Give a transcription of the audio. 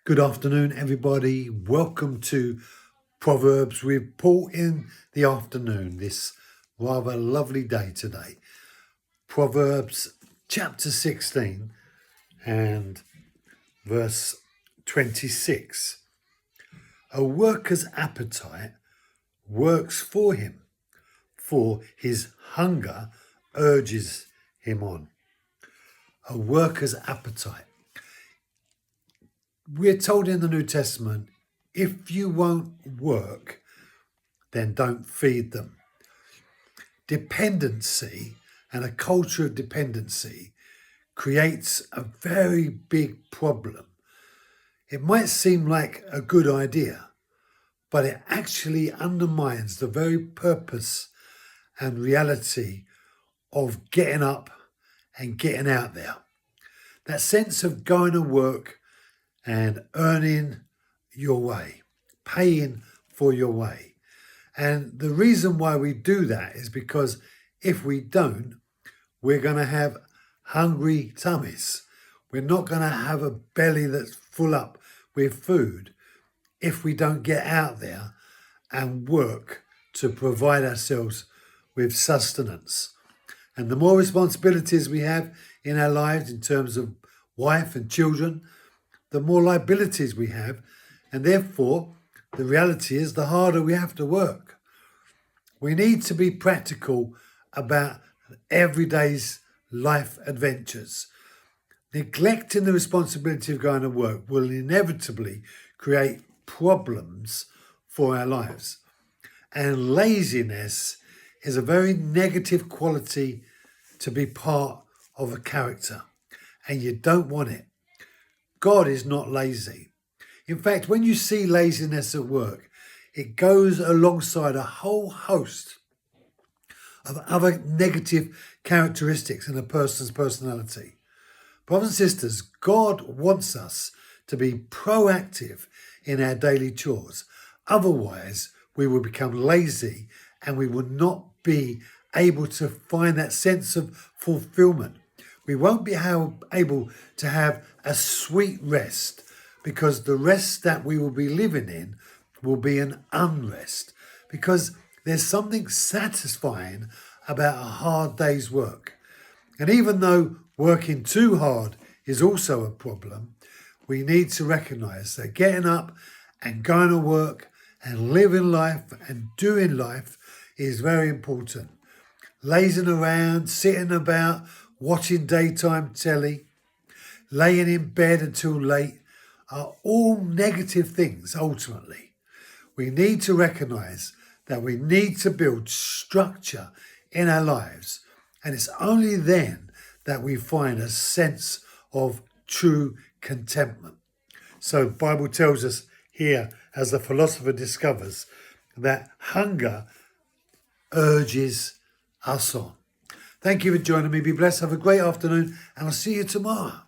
Good afternoon, everybody. Welcome to Proverbs with Paul in the afternoon, this rather lovely day today. Proverbs chapter 16 and verse 26. A worker's appetite works for him, for his hunger urges him on. A worker's appetite. We're told in the New Testament, if you won't work, then don't feed them. Dependency and a culture of dependency creates a very big problem. It might seem like a good idea, but it actually undermines the very purpose and reality of getting up and getting out there. That sense of going to work and earning your way, paying for your way. And the reason why we do that is because if we don't, we're going to have hungry tummies. We're not going to have a belly that's full up with food if we don't get out there and work to provide ourselves with sustenance. And the more responsibilities we have in our lives in terms of wife and children, the more liabilities we have, and therefore the reality is the harder we have to work. We need to be practical about everyday's life adventures. Neglecting the responsibility of going to work will inevitably create problems for our lives. And laziness is a very negative quality to be part of a character, and you don't want it. God is not lazy. In fact, when you see laziness at work, it goes alongside a whole host of other negative characteristics in a person's personality. Brothers and sisters, God wants us to be proactive in our daily chores. Otherwise, we will become lazy and we will not be able to find that sense of fulfillment. We won't be able to have a sweet rest because the rest that we will be living in will be an unrest, because there's something satisfying about a hard day's work. And even though working too hard is also a problem, we need to recognize that getting up and going to work and living life and doing life is very important. Lazing around, sitting about, watching daytime telly, laying in bed until late are all negative things ultimately. We need to recognise that we need to build structure in our lives, and it's only then that we find a sense of true contentment. So the Bible tells us here, as the philosopher discovers, that hunger urges us on. Thank you for joining me. Be blessed. Have a great afternoon, and I'll see you tomorrow.